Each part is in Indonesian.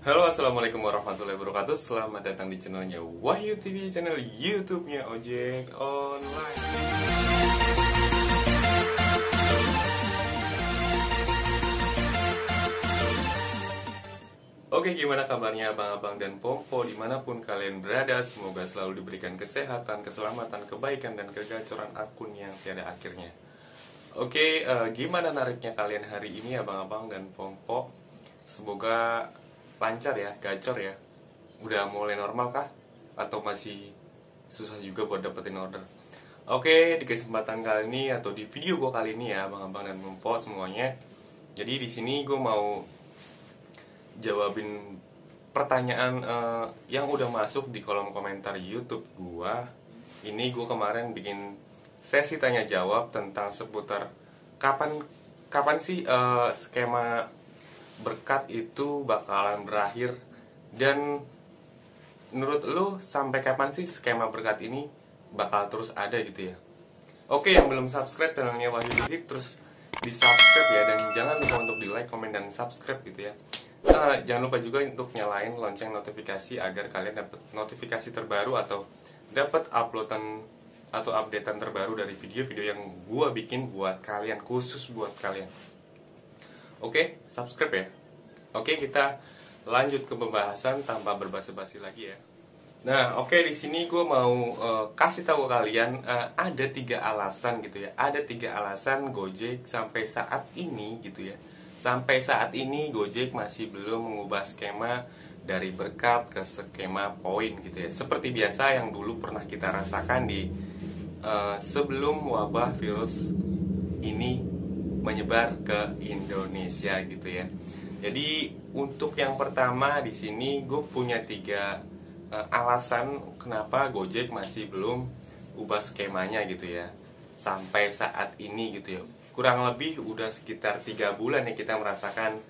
Halo, assalamualaikum warahmatullahi wabarakatuh. Selamat datang di channelnya Wahyu TV, channel YouTube-nya ojek online. Oke, gimana kabarnya abang-abang dan pompo dimanapun kalian berada? Semoga selalu diberikan kesehatan, keselamatan, kebaikan, dan kegacoran akun yang tiada akhirnya. Oke, gimana nariknya kalian hari ini abang-abang dan pompo? Semoga lancar ya, gacor ya. Udah mulai normal kah? Atau masih susah juga buat dapetin order? Oke, di kesempatan kali ini atau di video gue kali ini ya, abang-abang dan pompo semuanya. Jadi di sini gue mau jawabin pertanyaan yang udah masuk di kolom komentar YouTube gua. Ini gua kemarin bikin sesi tanya jawab tentang seputar kapan kapan sih skema berkat itu bakalan berakhir, dan menurut lu sampai kapan sih skema berkat ini bakal terus ada gitu ya. Oke, yang belum subscribe channelnya Wahyu TV terus di subscribe ya, dan jangan lupa untuk di like, komen, dan subscribe gitu ya. Jangan lupa juga untuk nyalain lonceng notifikasi agar kalian dapat notifikasi terbaru atau dapat uploadan atau updatean terbaru dari video-video yang gua bikin buat kalian, khusus buat kalian. Oke, subscribe ya. Oke, kita lanjut ke pembahasan tanpa berbasa-basi lagi ya. Nah, oke, di sini gue mau kasih tahu ke kalian ada 3 alasan gitu ya. Ada 3 alasan Gojek sampai saat ini gitu ya. Sampai saat ini Gojek masih belum mengubah skema dari berkat ke skema poin gitu ya. Seperti biasa yang dulu pernah kita rasakan di sebelum wabah virus ini menyebar ke Indonesia gitu ya. Jadi untuk yang pertama di sini gue punya 3 alasan kenapa Gojek masih belum ubah skemanya gitu ya sampai saat ini gitu ya. Kurang lebih udah sekitar 3 bulan ya kita merasakan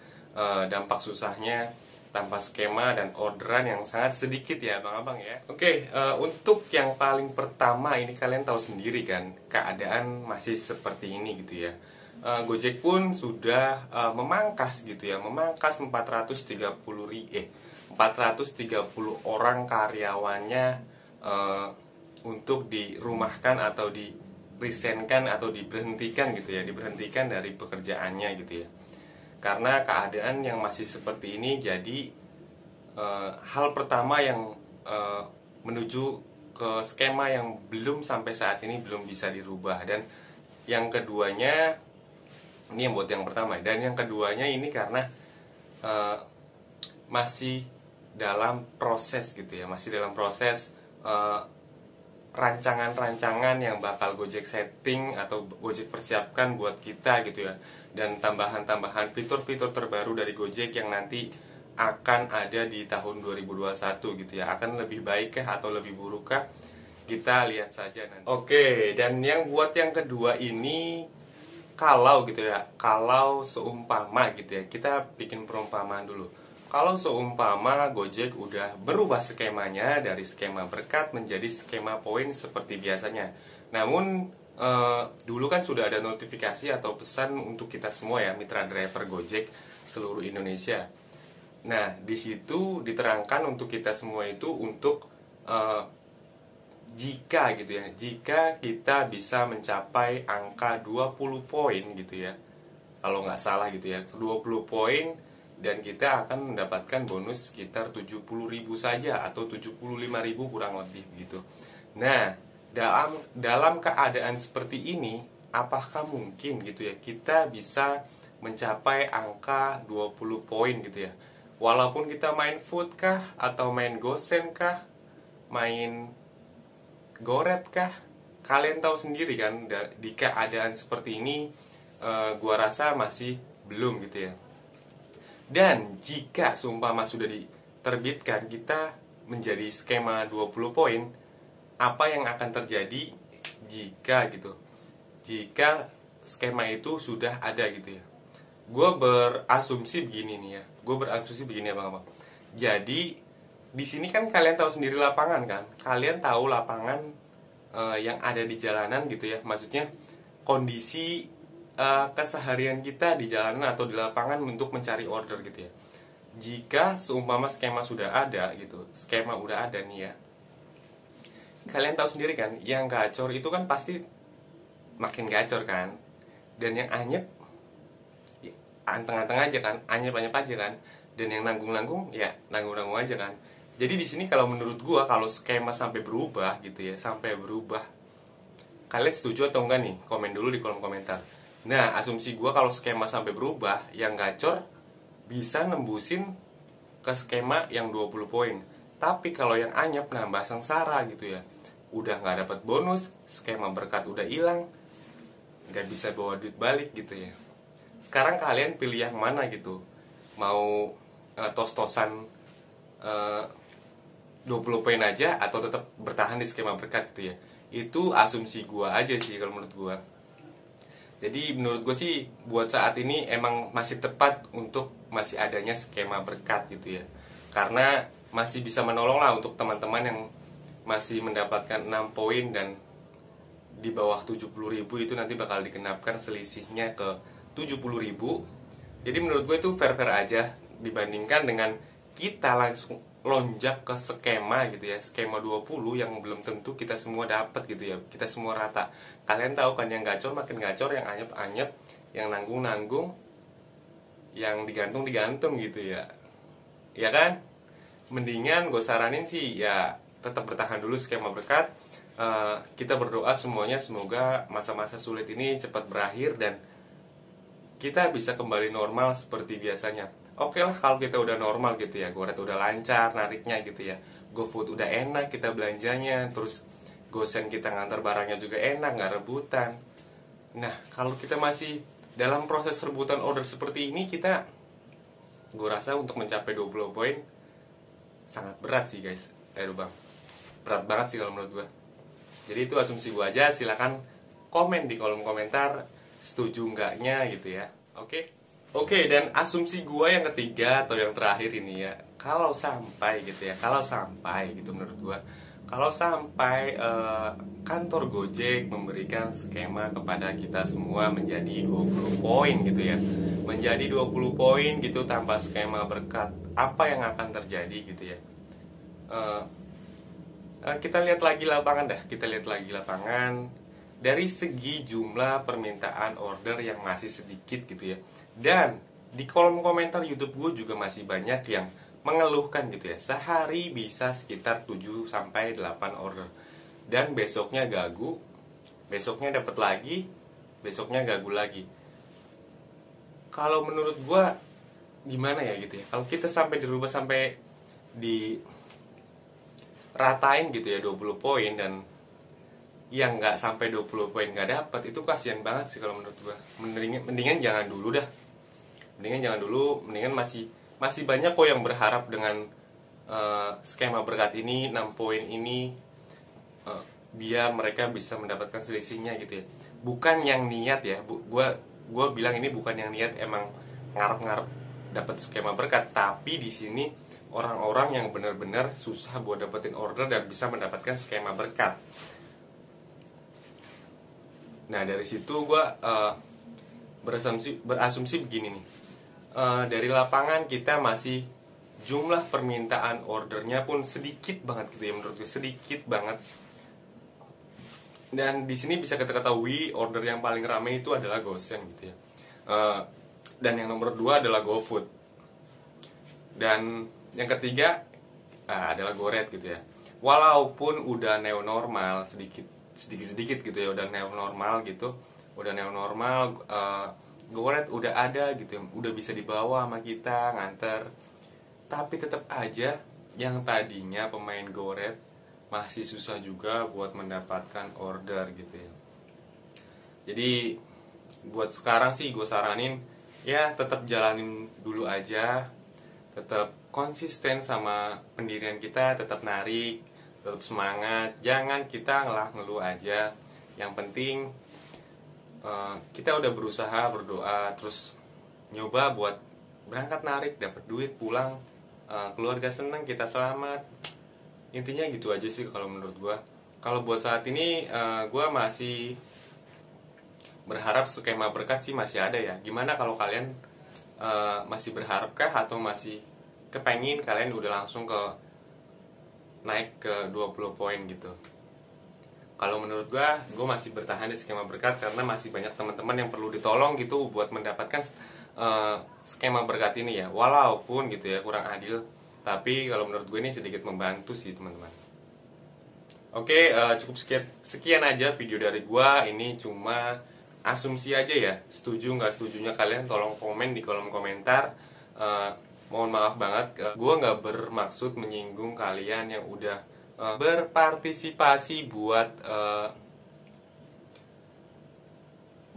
dampak susahnya tanpa skema dan orderan yang sangat sedikit ya abang-abang ya. Oke, untuk yang paling pertama ini kalian tahu sendiri kan, keadaan masih seperti ini gitu ya. Gojek pun sudah memangkas gitu ya, memangkas 430 orang karyawannya untuk dirumahkan atau di-resignkan atau diberhentikan gitu ya, diberhentikan dari pekerjaannya gitu ya. Karena keadaan yang masih seperti ini, jadi hal pertama yang menuju ke skema yang belum sampai saat ini belum bisa dirubah, dan yang keduanya ini yang buat yang pertama, dan yang keduanya ini karena masih dalam proses gitu ya, masih dalam proses rancangan-rancangan yang bakal Gojek setting atau Gojek persiapkan buat kita gitu ya, dan tambahan-tambahan fitur-fitur terbaru dari Gojek yang nanti akan ada di tahun 2021 gitu ya. Akan lebih baik kah atau lebih buruk kah? Kita lihat saja nanti. Oke, dan yang buat yang kedua ini, kalau gitu ya, kalau seumpama gitu ya, kita bikin perumpamaan dulu. Kalau seumpama Gojek udah berubah skemanya dari skema berkat menjadi skema poin seperti biasanya. Namun dulu kan sudah ada notifikasi atau pesan untuk kita semua ya, mitra driver Gojek seluruh Indonesia. Nah, di situ diterangkan untuk kita semua itu untuk jika gitu ya, jika kita bisa mencapai angka 20 poin gitu ya, kalau nggak salah gitu ya, 20 poin, dan kita akan mendapatkan bonus sekitar 70.000 saja atau 75.000 kurang lebih gitu. Nah, dalam keadaan seperti ini, apakah mungkin gitu ya kita bisa mencapai angka 20 poin gitu ya? Walaupun kita main food kah, atau main gosen kah, main goret kah, kalian tahu sendiri kan, di keadaan seperti ini gua rasa masih belum gitu ya. Dan jika seumpama sudah diterbitkan kita menjadi skema 20 poin, apa yang akan terjadi jika gitu, jika skema itu sudah ada gitu ya? Gue berasumsi begini nih ya, gue berasumsi begini ya bang. Jadi di sini kan kalian tahu sendiri lapangan kan, kalian tahu lapangan yang ada di jalanan gitu ya, maksudnya kondisi keseharian kita di jalanan atau di lapangan untuk mencari order gitu ya. jika seumpama skema sudah ada gitu, skema udah ada nih ya, kalian tahu sendiri kan, yang gacor itu kan pasti makin gacor kan, dan yang anyep ya, anteng-anteng aja kan, anyep-anyep aja kan, dan yang nanggung-nanggung ya nanggung-nanggung aja kan. Jadi di sini kalau menurut gua, kalau skema sampai berubah gitu ya, sampai berubah, kalian setuju atau enggak nih? Komen dulu di kolom komentar. Nah, asumsi gua kalau skema sampai berubah, yang gacor bisa nembusin ke skema yang 20 poin. Tapi kalau yang anyep nambah sengsara gitu ya, udah nggak dapat bonus, skema berkat udah hilang, nggak bisa bawa duit balik gitu ya. Sekarang kalian pilih yang mana gitu? Mau tos-tosan 20 poin aja atau tetap bertahan di skema berkat gitu ya. Itu asumsi gua aja sih kalau menurut gua. Jadi menurut gue sih buat saat ini emang masih tepat untuk masih adanya skema berkat gitu ya. Karena masih bisa menolong lah untuk teman-teman yang masih mendapatkan 6 poin dan di bawah 70.000 itu nanti bakal dikenapkan selisihnya ke 70.000. Jadi menurut gue itu fair-fair aja dibandingkan dengan kita langsung lonjak ke skema gitu ya, skema 20 yang belum tentu kita semua dapat gitu ya, kita semua rata. Kalian tahu kan, yang gacor makin gacor, yang anyep-anyep, yang nanggung-nanggung, yang digantung-digantung gitu ya. Ya kan? Mendingan gue saranin sih ya tetap bertahan dulu skema berkat. Kita berdoa semuanya semoga masa-masa sulit ini cepat berakhir dan kita bisa kembali normal seperti biasanya. Oke lah kalau kita udah normal gitu ya, GoRed udah lancar nariknya gitu ya, GoFood udah enak kita belanjanya, terus GoSend kita ngantar barangnya juga enak, nggak rebutan. Nah kalau kita masih dalam proses rebutan order seperti ini, gue rasa untuk mencapai 20 poin sangat berat sih guys. Bang, berat banget sih kalau menurut gue. Jadi itu asumsi gue aja, silakan komen di kolom komentar setuju enggaknya gitu ya. Oke, dan asumsi gue yang ketiga atau yang terakhir ini ya, kalau sampai gitu ya, kalau sampai gitu menurut gue, kalau sampai kantor Gojek memberikan skema kepada kita semua menjadi 20 poin gitu ya, menjadi 20 poin gitu tanpa skema berkat, apa yang akan terjadi gitu ya. Kita lihat lagi lapangan dah, kita lihat lagi lapangan. Dari segi jumlah permintaan order yang masih sedikit gitu ya, dan di kolom komentar YouTube gue juga masih banyak yang mengeluhkan gitu ya, sehari bisa sekitar 7-8 order, dan besoknya gagu, besoknya dapat lagi, besoknya gagu lagi. Kalau menurut gue gimana ya gitu ya, kalau kita sampai dirubah sampai di ratain gitu ya 20 poin, dan yang nggak sampai 20 poin nggak dapat, itu kasihan banget sih kalau menurut gua. Mendingan jangan dulu dah, mendingan masih banyak kok yang berharap dengan skema berkat ini, 6 poin ini, biar mereka bisa mendapatkan selisihnya gitu ya. Bukan yang niat ya, gua bilang ini bukan yang niat emang ngarep-ngarep dapat skema berkat, tapi di sini orang-orang yang benar-benar susah buat dapetin order dan bisa mendapatkan skema berkat. Nah dari situ gue berasumsi begini nih, dari lapangan kita masih jumlah permintaan ordernya pun sedikit banget gitu ya, menurut gue sedikit banget. Dan di sini bisa kita ketahui order yang paling ramai itu adalah GoSend gitu ya, dan yang nomor 2 adalah GoFood, dan yang ketiga adalah GoRed gitu ya. Walaupun udah neo normal sedikit gitu ya, udah neo normal gitu, GoRed udah ada gitu, udah bisa dibawa sama kita nganter, tapi tetap aja yang tadinya pemain GoRed masih susah juga buat mendapatkan order gitu ya. Jadi buat sekarang sih gue saranin ya tetap jalanin dulu aja, tetap konsisten sama pendirian kita, tetap narik, tetap semangat, jangan kita ngeluh aja. Yang penting kita udah berusaha, berdoa, terus nyoba buat berangkat narik, dapat duit, pulang, keluarga seneng, kita selamat. Intinya gitu aja sih kalau menurut gue. Kalau buat saat ini gue masih berharap skema berkat sih masih ada ya. Gimana kalau kalian masih berharap kah atau masih kepengin kalian udah langsung naik ke 20 poin gitu. Kalau menurut gue masih bertahan di skema berkat karena masih banyak teman-teman yang perlu ditolong gitu buat mendapatkan skema berkat ini ya. Walaupun gitu ya kurang adil, tapi kalau menurut gue ini sedikit membantu sih teman-teman. Oke, cukup sekian aja video dari gue. Ini cuma asumsi aja ya. Setuju nggak setujunya kalian tolong komen di kolom komentar. Mohon maaf banget, gue nggak bermaksud menyinggung kalian yang udah berpartisipasi buat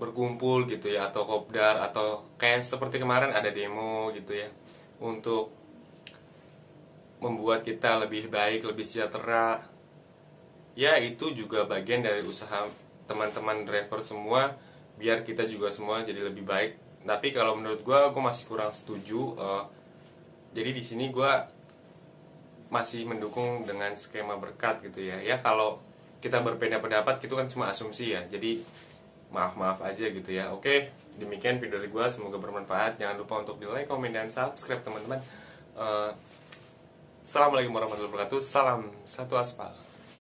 berkumpul gitu ya, atau kopdar, atau kayak seperti kemarin ada demo gitu ya, untuk membuat kita lebih baik, lebih sejahtera. Ya itu juga bagian dari usaha teman-teman driver semua, biar kita juga semua jadi lebih baik. Tapi kalau menurut gue masih kurang setuju. Jadi di sini gue masih mendukung dengan skema berkat gitu ya. Ya kalau kita berbeda pendapat gitu kan cuma asumsi ya. Jadi maaf aja gitu ya. Oke, demikian video dari gue, semoga bermanfaat. Jangan lupa untuk di like, komen, dan subscribe teman-teman. Assalamualaikum warahmatullahi wabarakatuh. Salam satu aspal.